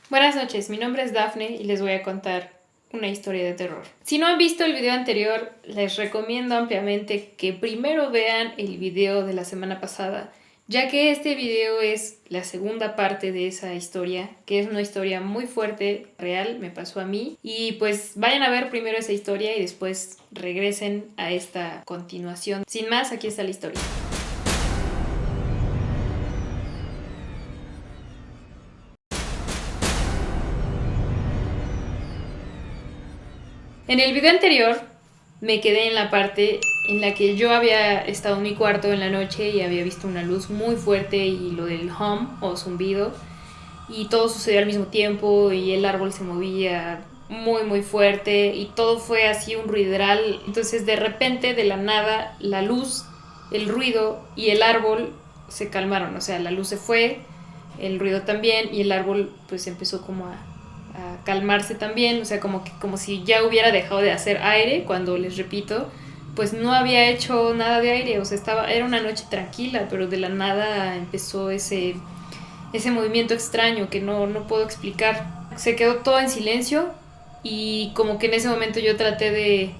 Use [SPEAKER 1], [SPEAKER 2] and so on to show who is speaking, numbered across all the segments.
[SPEAKER 1] Buenas noches, mi nombre es Dafne y les voy a contar una historia de terror. Si no han visto el video anterior, les recomiendo ampliamente que primero vean el video de la semana pasada, ya que este video es la segunda parte de esa historia, que es una historia muy fuerte, real, me pasó a mí. Y pues vayan a ver primero esa historia y después regresen a esta continuación. Sin más, aquí está la historia. En el video anterior me quedé en la parte en la que yo había estado en mi cuarto en la noche y había visto una luz muy fuerte y lo del hum o zumbido y todo sucedió al mismo tiempo y el árbol se movía muy fuerte y todo fue así un ruideral. Entonces de repente de la nada la luz, el ruido y el árbol se calmaron, o sea, la luz se fue, el ruido también y el árbol pues empezó como a calmarse también, o sea, como si ya hubiera dejado de hacer aire cuando, les repito, pues no había hecho nada de aire, o sea, era una noche tranquila, pero de la nada empezó ese movimiento extraño que no puedo explicar. Se quedó todo en silencio y como que en ese momento yo traté de,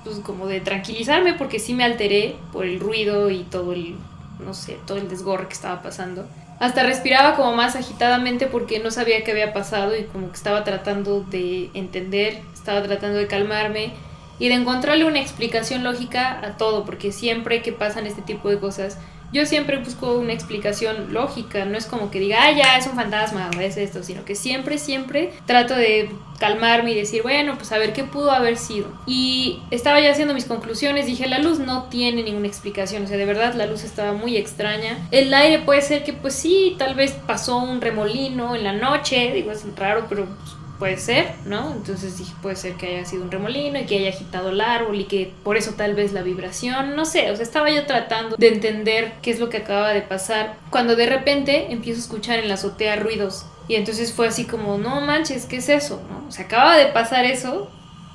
[SPEAKER 1] pues como de tranquilizarme porque sí me alteré por el ruido y todo el, no sé, todo el desgorre que estaba pasando. Hasta respiraba como más agitadamente porque no sabía qué había pasado y como que estaba tratando de entender, estaba tratando de calmarme y de encontrarle una explicación lógica a todo, porque siempre que pasan este tipo de cosas, yo siempre busco una explicación lógica, no es como que diga, ya, es un fantasma o es esto, sino que siempre trato de calmarme y decir, bueno, pues a ver qué pudo haber sido. Y estaba ya haciendo mis conclusiones, dije, la luz no tiene ninguna explicación, o sea, de verdad la luz estaba muy extraña. El aire puede ser que, pues sí, tal vez pasó un remolino en la noche, digo, es raro, pero puede ser, ¿no? Entonces dije, puede ser que haya sido un remolino y que haya agitado el árbol y que por eso tal vez la vibración, no sé, o sea, estaba yo tratando de entender qué es lo que acababa de pasar, cuando de repente empiezo a escuchar en la azotea ruidos y entonces fue así como, no manches, ¿qué es eso? ¿No? O sea, acaba de pasar eso.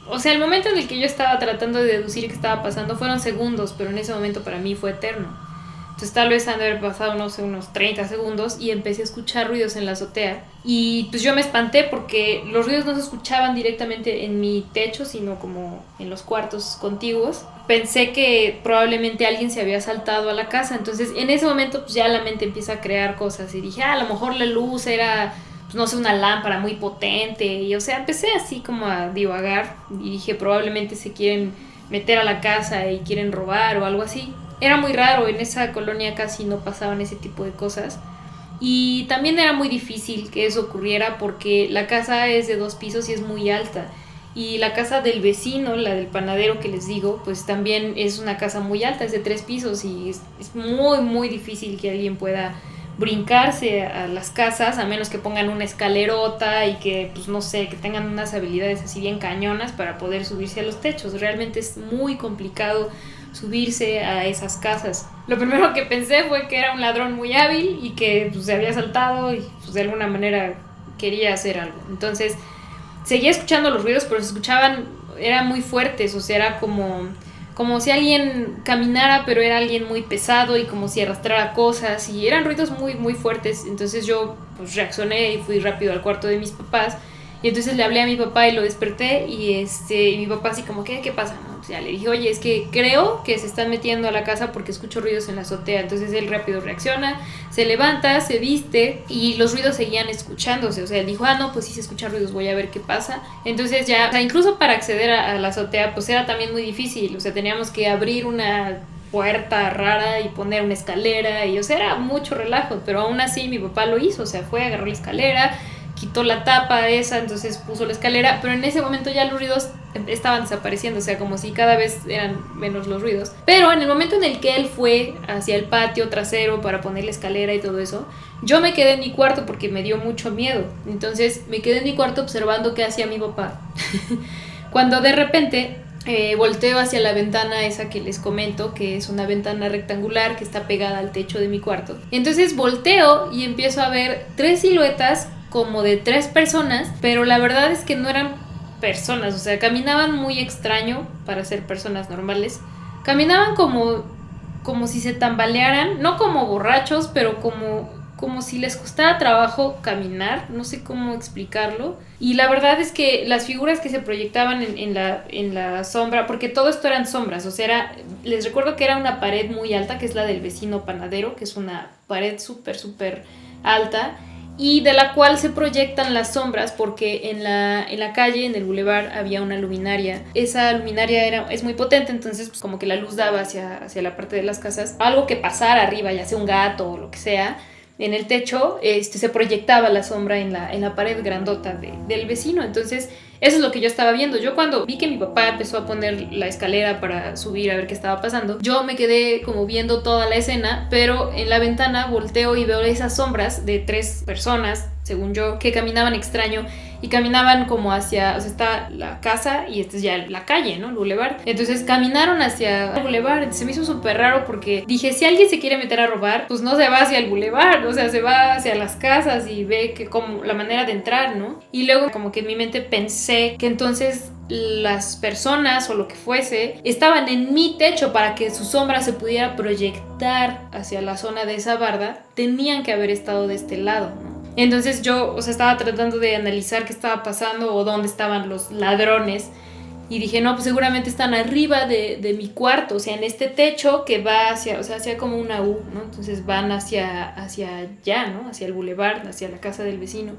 [SPEAKER 1] O sea, el momento en el que yo estaba tratando de deducir qué estaba pasando fueron segundos, pero en ese momento para mí fue eterno. Entonces tal vez han de haber pasado, no sé, unos 30 segundos y empecé a escuchar ruidos en la azotea. Y pues yo me espanté porque los ruidos no se escuchaban directamente en mi techo, sino como en los cuartos contiguos. Pensé que probablemente alguien se había saltado a la casa. Entonces en ese momento pues ya la mente empieza a crear cosas y dije, a lo mejor la luz era, pues no sé, una lámpara muy potente. Y o sea, empecé así como a divagar y dije, probablemente se quieren meter a la casa y quieren robar o algo así. Era muy raro, en esa colonia casi no pasaban ese tipo de cosas. Y también era muy difícil que eso ocurriera porque la casa es de 2 pisos y es muy alta. Y la casa del vecino, la del panadero que les digo, pues también es una casa muy alta, es de 3 pisos y es muy difícil que alguien pueda brincarse a las casas, a menos que pongan una escalerota y que, pues no sé, que tengan unas habilidades así bien cañonas para poder subirse a los techos. Realmente es muy complicado subirse a esas casas. Lo primero que pensé fue que era un ladrón muy hábil y que pues, se había saltado y pues, de alguna manera quería hacer algo. Entonces seguía escuchando los ruidos, pero se escuchaban, eran muy fuertes, o sea, era como si alguien caminara, pero era alguien muy pesado y como si arrastrara cosas y eran ruidos muy fuertes. Entonces yo pues reaccioné y fui rápido al cuarto de mis papás y entonces le hablé a mi papá y lo desperté y mi papá así como, ¿qué pasa? ¿No? O sea, le dije, oye, es que creo que se están metiendo a la casa porque escucho ruidos en la azotea. Entonces él rápido reacciona, se levanta, se viste y los ruidos seguían escuchándose. O sea, él dijo, no, pues sí se escuchan ruidos, voy a ver qué pasa. Entonces ya, o sea, incluso para acceder a la azotea pues era también muy difícil. O sea, teníamos que abrir una puerta rara y poner una escalera y o sea, era mucho relajo, pero aún así mi papá lo hizo, o sea, fue, agarró la escalera, quitó la tapa esa, entonces puso la escalera, pero en ese momento ya los ruidos estaban desapareciendo, o sea, como si cada vez eran menos los ruidos. Pero en el momento en el que él fue hacia el patio trasero para poner la escalera y todo eso, yo me quedé en mi cuarto porque me dio mucho miedo. Entonces me quedé en mi cuarto observando qué hacía mi papá. Cuando de repente volteo hacia la ventana esa que les comento, que es una ventana rectangular que está pegada al techo de mi cuarto. Entonces volteo y empiezo a ver 3 siluetas como de 3 personas, pero la verdad es que no eran personas, o sea, caminaban muy extraño para ser personas normales. Caminaban como si se tambalearan, no como borrachos, pero como si les costara trabajo caminar, no sé cómo explicarlo. Y la verdad es que las figuras que se proyectaban en la sombra, porque todo esto eran sombras, o sea, les recuerdo que era una pared muy alta, que es la del vecino panadero, que es una pared súper alta, y de la cual se proyectan las sombras porque en la calle, en el bulevar, había una luminaria. Esa luminaria es muy potente, entonces pues, como que la luz daba hacia la parte de las casas. Algo que pasara arriba, ya sea un gato o lo que sea, en el techo se proyectaba la sombra en la pared grandota del vecino. Entonces eso es lo que yo estaba viendo. Yo cuando vi que mi papá empezó a poner la escalera para subir a ver qué estaba pasando, yo me quedé como viendo toda la escena, pero en la ventana volteo y veo esas sombras de 3 personas, según yo, que caminaban extraño y caminaban como hacia, o sea, está la casa y esta es ya la calle, ¿no? El bulevar. Entonces caminaron hacia el bulevar. Se me hizo súper raro porque dije, si alguien se quiere meter a robar, pues no se va hacia el bulevar, o sea, se va hacia las casas y ve que como la manera de entrar, ¿no? Y luego como que en mi mente pensé que entonces las personas o lo que fuese estaban en mi techo para que su sombra se pudiera proyectar hacia la zona de esa barda, tenían que haber estado de este lado, ¿no? Entonces yo, o sea, estaba tratando de analizar qué estaba pasando o dónde estaban los ladrones y dije, no, pues seguramente están arriba de mi cuarto, o sea, en este techo que va hacia, o sea, hacia como una U, ¿no? Entonces van hacia allá, ¿no? Hacia el bulevar, hacia la casa del vecino.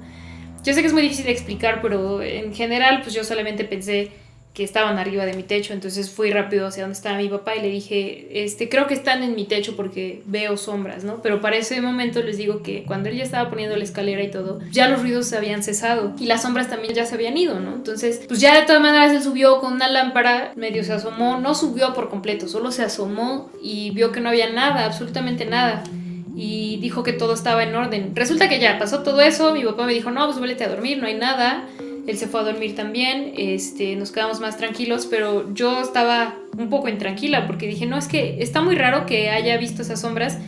[SPEAKER 1] Yo sé que es muy difícil de explicar, pero en general, pues yo solamente pensé que estaban arriba de mi techo, entonces fui rápido hacia donde estaba mi papá y le dije, creo que están en mi techo porque veo sombras, ¿no? Pero para ese momento les digo que cuando él ya estaba poniendo la escalera y todo, ya los ruidos se habían cesado y las sombras también ya se habían ido, ¿no? Entonces, pues ya de todas maneras él subió con una lámpara, medio se asomó, no subió por completo, solo se asomó y vio que no había nada, absolutamente nada. Y dijo que todo estaba en orden. Resulta que ya pasó todo eso, mi papá me dijo, no, pues vete a dormir, no hay nada. Él se fue a dormir también, nos quedamos más tranquilos, pero yo estaba un poco intranquila porque dije, no, es que está muy raro que haya visto esas sombras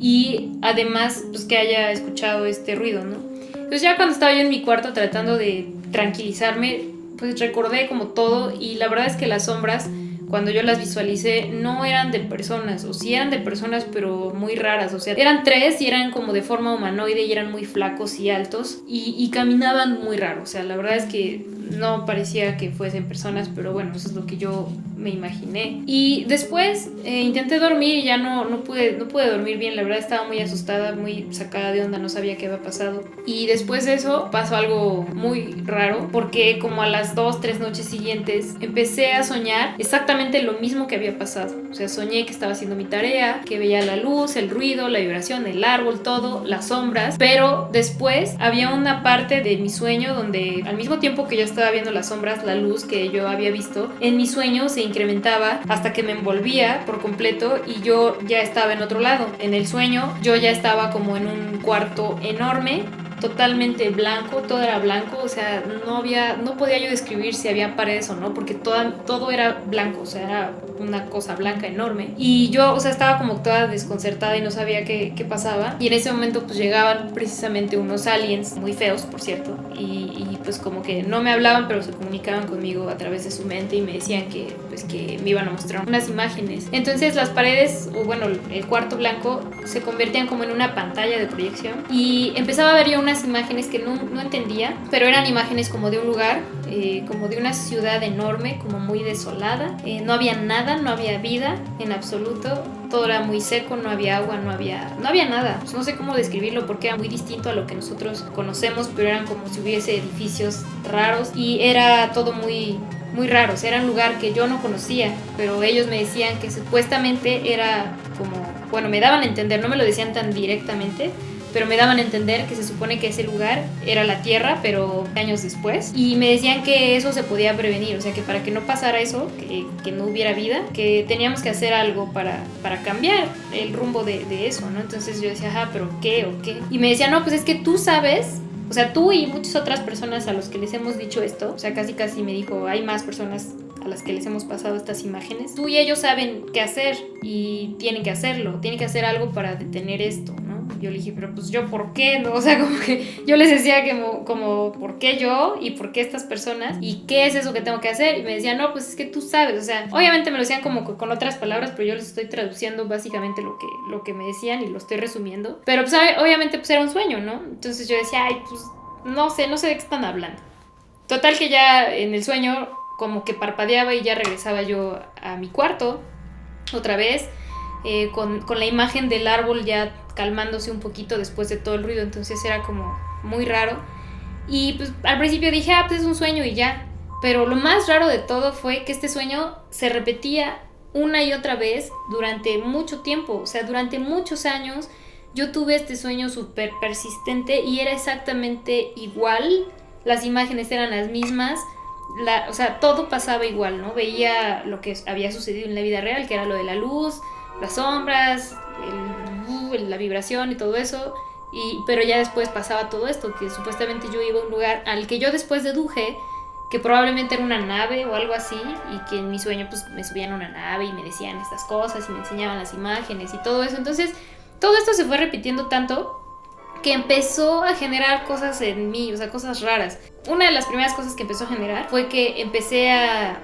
[SPEAKER 1] y además pues que haya escuchado este ruido, ¿no? Entonces ya cuando estaba yo en mi cuarto tratando de tranquilizarme, pues recordé como todo y la verdad es que las sombras, cuando yo las visualicé, no eran de personas, o sí eran de personas, pero muy raras, o sea, eran 3 y eran como de forma humanoide y eran muy flacos y altos y caminaban muy raro, o sea, la verdad es que no parecía que fuesen personas, pero bueno, eso es lo que yo me imaginé. Y después intenté dormir y ya no pude dormir bien, la verdad estaba muy asustada, muy sacada de onda, no sabía qué había pasado. Y después de eso pasó algo muy raro, porque como a las 2-3 noches siguientes empecé a soñar exactamente lo mismo que había pasado. O sea, soñé que estaba haciendo mi tarea, que veía la luz, el ruido, la vibración, el árbol, todo, las sombras, pero después había una parte de mi sueño donde al mismo tiempo que yo estaba viendo las sombras, la luz que yo había visto, en mi sueño se incrementaba hasta que me envolvía por completo y yo ya estaba en otro lado. En el sueño yo ya estaba como en un cuarto enorme, totalmente blanco, todo era blanco, o sea, no podía yo describir si había paredes o no, porque todo era blanco, o sea, era una cosa blanca enorme. Y yo, o sea, estaba como toda desconcertada y no sabía qué pasaba. Y en ese momento pues llegaban precisamente unos aliens, muy feos, por cierto, y pues como que no me hablaban, pero se comunicaban conmigo a través de su mente y me decían que me iban a mostrar unas imágenes. Entonces las paredes, o bueno, el cuarto blanco se convertían como en una pantalla de proyección y empezaba a ver yo unas imágenes que no entendía, pero eran imágenes como de un lugar, como de una ciudad enorme, como muy desolada. No había nada, no había vida en absoluto, todo era muy seco, no había agua, no había nada. Pues no sé cómo describirlo porque era muy distinto a lo que nosotros conocemos, pero eran como si hubiese edificios raros y era todo muy raro. O sea, era un lugar que yo no conocía, pero ellos me decían que supuestamente era como, bueno, me daban a entender, no me lo decían tan directamente, pero me daban a entender que se supone que ese lugar era la Tierra, pero años después. Y me decían que eso se podía prevenir, o sea, que para que no pasara eso, que no hubiera vida, que teníamos que hacer algo para cambiar el rumbo de eso, ¿no? Entonces yo decía, ajá, ¿pero qué o qué? Y me decían, no, pues es que tú sabes, o sea, tú y muchas otras personas a los que les hemos dicho esto, o sea, casi me dijo, hay más personas a las que les hemos pasado estas imágenes, tú y ellos saben qué hacer y tienen que hacerlo, tienen que hacer algo para detener esto, ¿no? yo le dije, pero pues yo, ¿por qué? ¿No? O sea, como que yo les decía como ¿por qué yo? ¿Y por qué estas personas? ¿Y qué es eso que tengo que hacer? Y me decían, no, pues es que tú sabes, o sea, obviamente me lo decían como con otras palabras, pero yo les estoy traduciendo básicamente lo que me decían y lo estoy resumiendo. Pero pues obviamente pues era un sueño, ¿no? Entonces yo decía, ay, pues no sé de qué están hablando. Total que ya en el sueño como que parpadeaba y ya regresaba yo a mi cuarto otra vez, con la imagen del árbol ya calmándose un poquito después de todo el ruido, entonces era como muy raro. Y pues al principio dije, pues es un sueño y ya. Pero lo más raro de todo fue que este sueño se repetía una y otra vez durante mucho tiempo, o sea, durante muchos años yo tuve este sueño súper persistente y era exactamente igual, las imágenes eran las mismas, o sea, todo pasaba igual, ¿no? Veía lo que había sucedido en la vida real, que era lo de la luz, las sombras, la vibración y todo eso, pero ya después pasaba todo esto, que supuestamente yo iba a un lugar al que yo después deduje que probablemente era una nave o algo así, y que en mi sueño pues me subían a una nave y me decían estas cosas y me enseñaban las imágenes y todo eso. Entonces todo esto se fue repitiendo tanto que empezó a generar cosas en mí, o sea, cosas raras. Una de las primeras cosas que empezó a generar fue que empecé a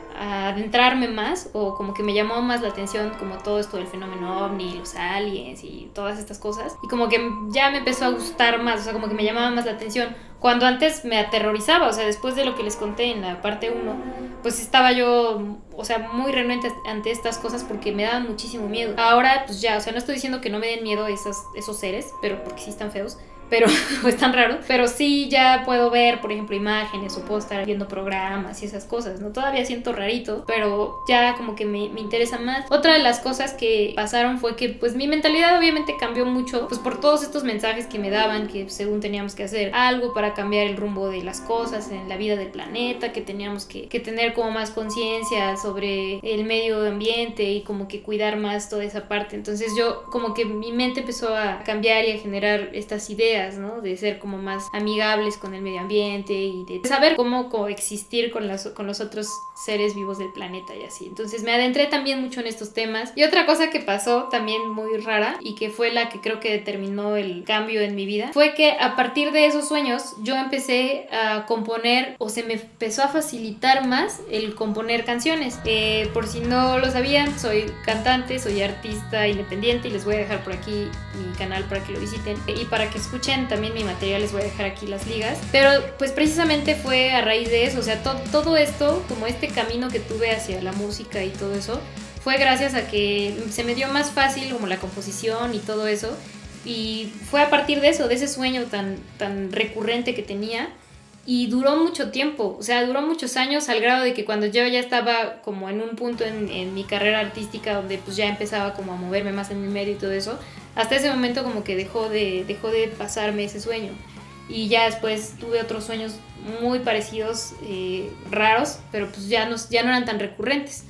[SPEAKER 1] adentrarme más, o como que me llamó más la atención como todo esto del fenómeno ovni, los aliens y todas estas cosas, y como que ya me empezó a gustar más, o sea, como que me llamaba más la atención, cuando antes me aterrorizaba, o sea, después de lo que les conté en la parte 1, pues estaba yo, o sea, muy renuente ante estas cosas porque me daban muchísimo miedo. Ahora, pues ya, o sea, no estoy diciendo que no me den miedo esos seres, pero porque sí están feos, pero o están raros, pero sí ya puedo ver, por ejemplo, imágenes o puedo estar viendo programas y esas cosas, ¿no? Todavía siento rarito, pero ya como que me interesa más. Otra de las cosas que pasaron fue que pues mi mentalidad obviamente cambió mucho, pues por todos estos mensajes que me daban, que según teníamos que hacer algo para cambiar el rumbo de las cosas en la vida del planeta, que teníamos que tener como más conciencia sobre el medio ambiente y como que cuidar más toda esa parte. Entonces yo como que mi mente empezó a cambiar y a generar estas ideas, ¿no? De ser como más amigables con el medio ambiente y de saber cómo coexistir con los otros seres vivos del planeta y así. Entonces me adentré también mucho en estos temas. Y otra cosa que pasó también muy rara y que fue la que creo que determinó el cambio en mi vida fue que a partir de esos sueños yo empecé a componer, o se me empezó a facilitar más el componer canciones. Por si no lo sabían, soy cantante, soy artista independiente y les voy a dejar por aquí mi canal para que lo visiten y para que escuchen también mi material, les voy a dejar aquí las ligas. Pero pues precisamente fue a raíz de eso, o sea, todo esto, como este camino que tuve hacia la música y todo eso, fue gracias a que se me dio más fácil como la composición y todo eso, y fue a partir de eso, de ese sueño tan recurrente que tenía. Y duró mucho tiempo, o sea, duró muchos años, al grado de que cuando yo ya estaba como en un punto en mi carrera artística donde pues ya empezaba como a moverme más en el medio y todo eso, hasta ese momento como que dejó de pasarme ese sueño. Y ya después tuve otros sueños muy parecidos, raros, pero pues ya no eran tan recurrentes.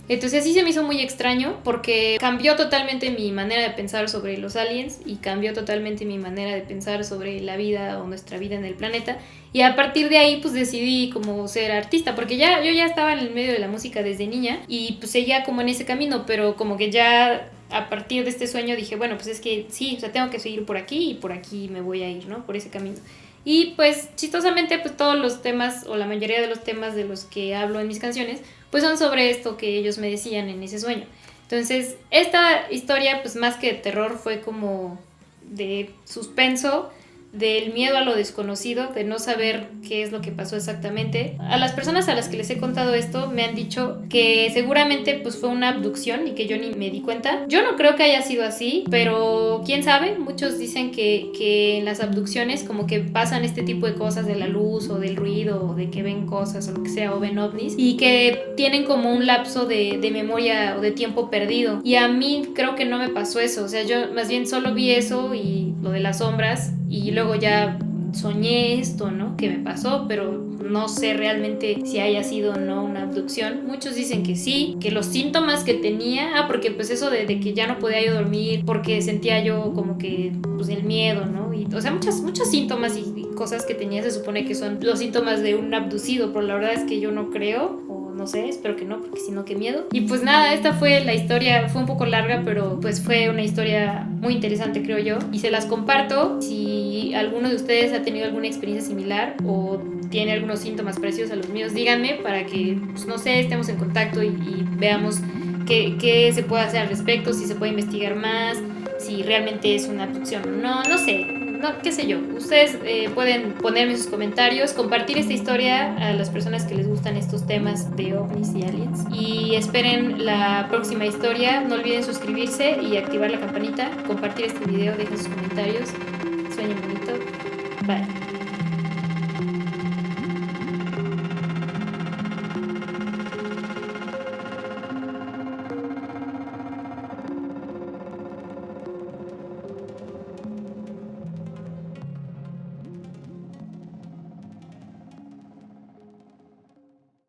[SPEAKER 1] Entonces sí se me hizo muy extraño porque cambió totalmente mi manera de pensar sobre los aliens y cambió totalmente mi manera de pensar sobre la vida o nuestra vida en el planeta. Y a partir de ahí pues decidí como ser artista, porque yo ya estaba en el medio de la música desde niña y pues seguía como en ese camino, pero como que ya a partir de este sueño dije, bueno, pues es que sí, o sea, tengo que seguir por aquí y por aquí me voy a ir, ¿no? Por ese camino. Y pues chistosamente pues todos los temas o la mayoría de los temas de los que hablo en mis canciones pues son sobre esto que ellos me decían en ese sueño. Entonces esta historia pues más que de terror fue como de suspenso, del miedo a lo desconocido, de no saber qué es lo que pasó exactamente. A las personas a las que les he contado esto me han dicho que seguramente pues fue una abducción y que yo ni me di cuenta. Yo no creo que haya sido así, pero quién sabe. Muchos dicen que en las abducciones como que pasan este tipo de cosas de la luz o del ruido o de que ven cosas o lo que sea, o ven ovnis, y que tienen como un lapso de memoria o de tiempo perdido. Y a mí creo que no me pasó eso, o sea, yo más bien solo vi eso y lo de las sombras y luego ya soñé esto, ¿no? Que me pasó, pero no sé realmente si haya sido o no una abducción. Muchos dicen que sí, que los síntomas que tenía, porque pues eso de que ya no podía yo dormir, porque sentía yo como que pues el miedo, ¿no? Y, o sea, muchos síntomas y cosas que tenía se supone que son los síntomas de un abducido, pero la verdad es que yo no creo, o o no sé, espero que no, porque si no, qué miedo. Y pues nada, esta fue la historia, fue un poco larga, pero pues fue una historia muy interesante, creo yo, y se las comparto. Si alguno de ustedes ha tenido alguna experiencia similar o tiene algunos síntomas parecidos a los míos, díganme para que, pues, no sé, estemos en contacto y veamos qué se puede hacer al respecto, si se puede investigar más, si realmente es una abducción o no, no sé, no, qué sé yo. Ustedes pueden ponerme sus comentarios, compartir esta historia a las personas que les gustan estos temas de ovnis y aliens. Y esperen la próxima historia. No olviden suscribirse y activar la campanita, compartir este video, dejen sus comentarios. Sueñen bonito. Bye.